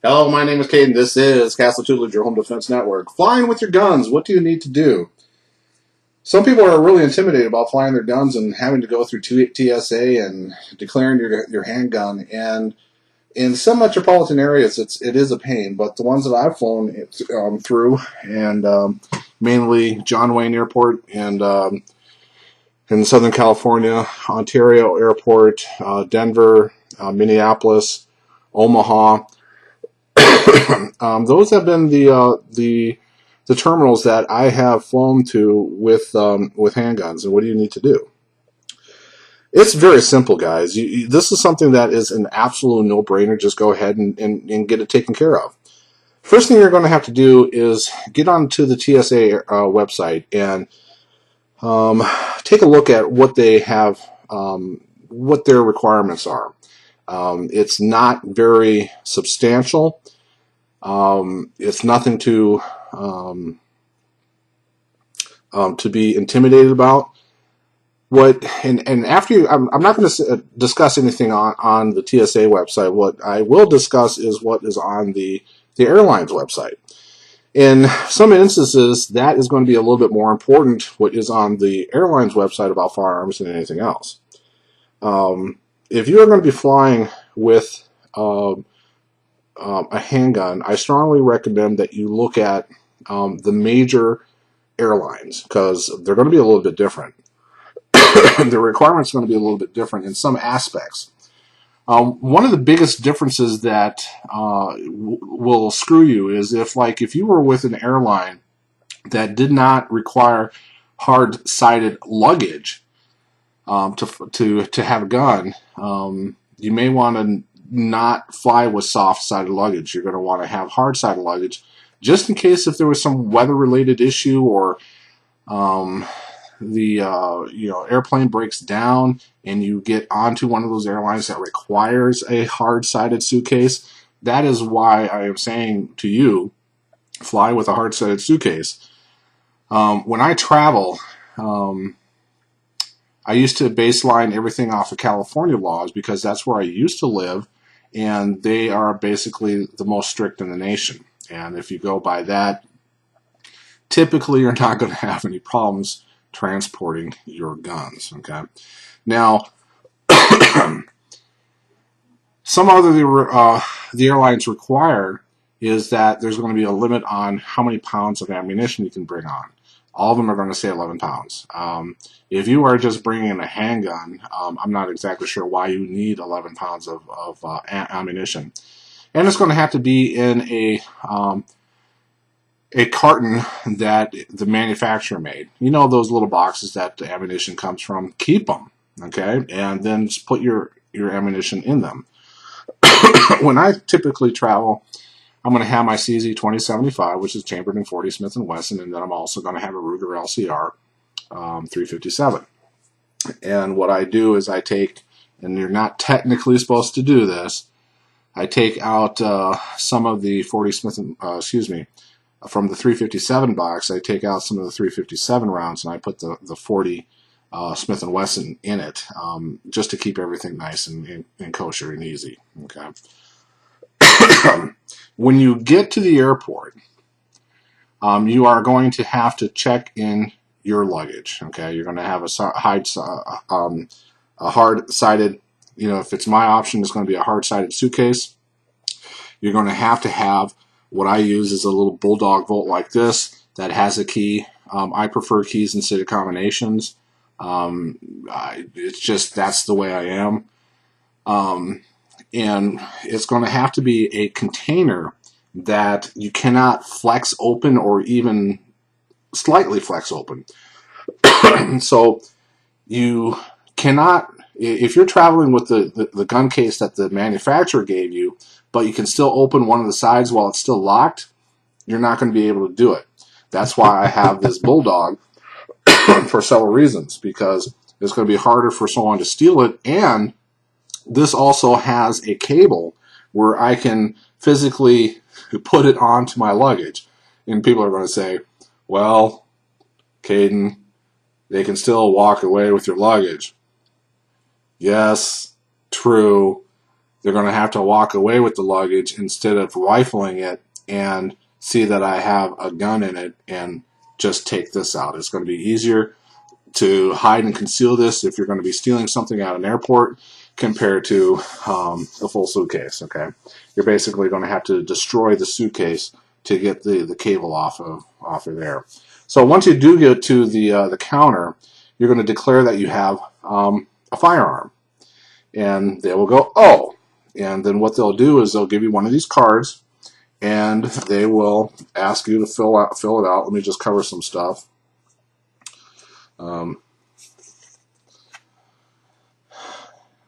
Hello, my name is Caden. This is Castle Tutelage, your home defense network. Flying with your guns, what do you need to do? Some people are really intimidated about flying their guns and having to go through TSA and declaring your handgun. And in some metropolitan areas, it is a pain. But the ones that I've flown through, and mainly John Wayne Airport and in Southern California, Ontario Airport, Denver, Minneapolis, Omaha. Those have been the terminals that I have flown to with handguns. And what do you need to do? It's very simple, guys. This is something that is an absolute no-brainer. Just go ahead and get it taken care of. First thing you're going to have to do is get onto the TSA website and take a look at what they have, what their requirements are. It's not very substantial. It's nothing to be intimidated about. And after you, I'm not going to discuss anything on the TSA website. What I will discuss is what is on the airline's website. In some instances, that is going to be a little bit more important, what is on the airline's website about firearms than anything else. If you are going to be flying with a handgun, I strongly recommend that you look at the major airlines, because they're going to be a little bit different. The requirements are going to be a little bit different in some aspects. One of the biggest differences that will screw you is if you were with an airline that did not require hard-sided luggage to have a gun, you may want to not fly with soft-sided luggage. You're going to want to have hard-sided luggage, just in case if there was some weather-related issue, or the airplane breaks down and you get onto one of those airlines that requires a hard-sided suitcase. That is why I am saying to you, fly with a hard-sided suitcase. When I travel, I used to baseline everything off of California laws, because that's where I used to live, and they are basically the most strict in the nation. And if you go by that, typically you're not going to have any problems transporting your guns. Okay. Now, some other the airlines require is that there's going to be a limit on how many pounds of ammunition you can bring on. All of them are going to say 11 pounds. If you are just bringing in a handgun, I'm not exactly sure why you need 11 pounds of ammunition. And it's going to have to be in a carton that the manufacturer made. You know, those little boxes that the ammunition comes from? Keep them, okay? And then just put your ammunition in them. When I typically travel, I'm going to have my CZ 2075, which is chambered in 40 Smith & Wesson, and then I'm also going to have a Ruger LCR 357. And what I do is I take, and you're not technically supposed to do this, I take out some of the 40 Smith, from the 357 box, I take out some of the 357 rounds, and I put the 40 Smith & Wesson in it, just to keep everything nice and kosher and easy. Okay. When you get to the airport, you are going to have to check in your luggage. Okay, you're going to have a hard-sided, if it's my option, it's going to be a hard-sided suitcase. You're going to have what I use is a little bulldog vault like this that has a key. I prefer keys instead of combinations. It's just, that's the way I am. And it's going to have to be a container that you cannot flex open or even slightly flex open. So you cannot, if you're traveling with the gun case that the manufacturer gave you, but you can still open one of the sides while it's still locked, you're not going to be able to do it. That's why I have this bulldog for several reasons, because it's going to be harder for someone to steal it, and this also has a cable where I can physically put it onto my luggage. And people are going to say, well, Caden, they can still walk away with your luggage. Yes, true. they're going to have to walk away with the luggage instead of rifling it and see that I have a gun in it and just take this out. It's going to be easier to hide and conceal this if you're going to be stealing something at an airport compared to a full suitcase. Okay, you're basically going to have to destroy the suitcase to get the cable off of there. So once you do get to the counter, you're going to declare that you have a firearm, and they will go, oh, and then what they'll do is they'll give you one of these cards, and they will ask you to fill it out. Let me just cover some stuff.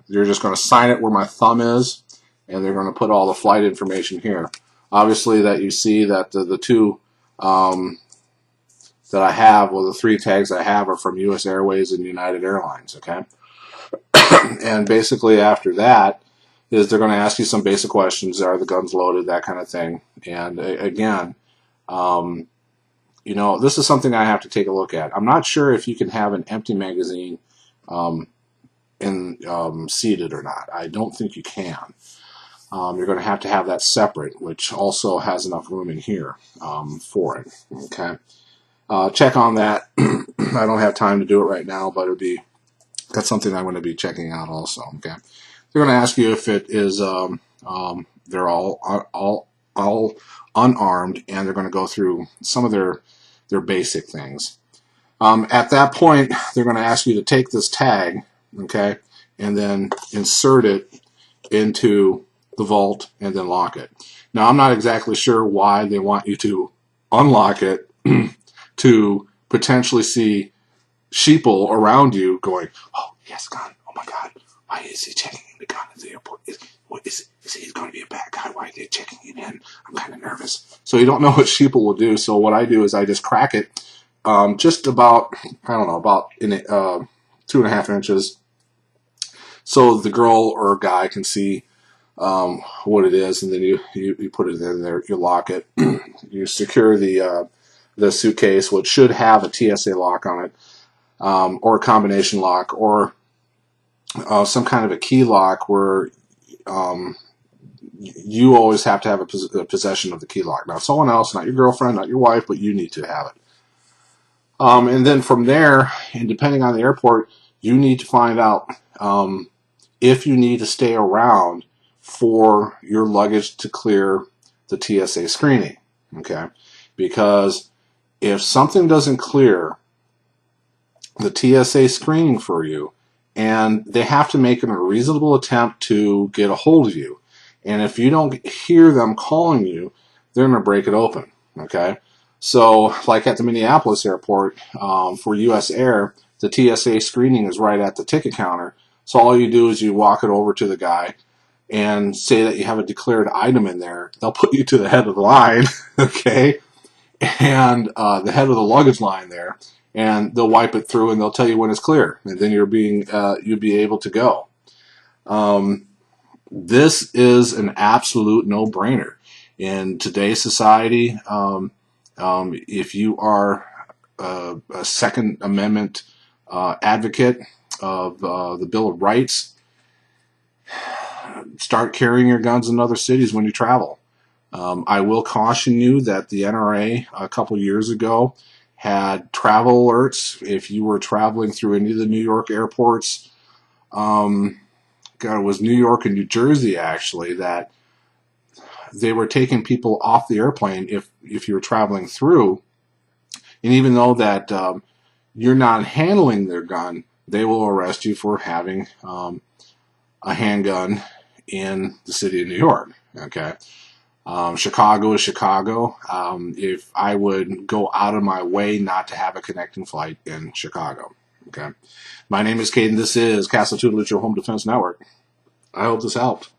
You're just going to sign it where my thumb is, and they're going to put all the flight information here. Obviously, that you see that the two that I have, well, the 3 tags I have are from U.S. Airways and United Airlines. Okay, and basically after that is they're going to ask you some basic questions. Are the guns loaded? That kind of thing. And again, you know, this is something I have to take a look at. I'm not sure if you can have an empty magazine seated or not. I don't think you can. You're going to have that separate, which also has enough room in here for it. Okay, check on that. I don't have time to do it right now, but that's something I'm going to be checking out also. Okay, they're going to ask you if it is they're all unarmed, and they're going to go through some of their basic things. At that point, they're going to ask you to take this tag, okay, and then insert it into the vault and then lock it. Now, I'm not exactly sure why they want you to unlock it to potentially see sheeple around you going, oh, yes, gun. Oh my God, why is he checking the gun at the airport? Is he going to be a bad guy? Why are they checking it in? I'm kind of nervous. So you don't know what sheeple will do. So what I do is I just crack it just about, I don't know, about 2.5 inches, so the girl or guy can see what it is, and then you put it in there, you lock it, you secure the suitcase, which should have a TSA lock on it, or a combination lock, or some kind of a key lock where you always have to have a possession of the key lock. Now, someone else, not your girlfriend, not your wife, but you need to have it. And then from there, and depending on the airport, you need to find out if you need to stay around for your luggage to clear the TSA screening. Okay, because if something doesn't clear the TSA screening for you, and they have to make a reasonable attempt to get a hold of you, and if you don't hear them calling you, they're going to break it open. Okay, so like at the Minneapolis airport for U.S. Air, the TSA screening is right at the ticket counter. So all you do is you walk it over to the guy and say that you have a declared item in there. They'll put you to the head of the line, okay, and the head of the luggage line there, and they'll wipe it through and they'll tell you when it's clear, and then you'll be able to go. This is an absolute no-brainer in today's society. If you are a Second Amendment advocate of the Bill of Rights, start carrying your guns in other cities when you travel. I will caution you that the NRA a couple years ago had travel alerts if you were traveling through any of the New York airports. God, it was New York and New Jersey actually, that they were taking people off the airplane if you were traveling through, and even though that you're not handling their gun, they will arrest you for having a handgun in the city of New York. Okay, Chicago is Chicago. If I would go out of my way not to have a connecting flight in Chicago. Okay, my name is Caden. This is Castle Tutelage, your home defense network. I hope this helped.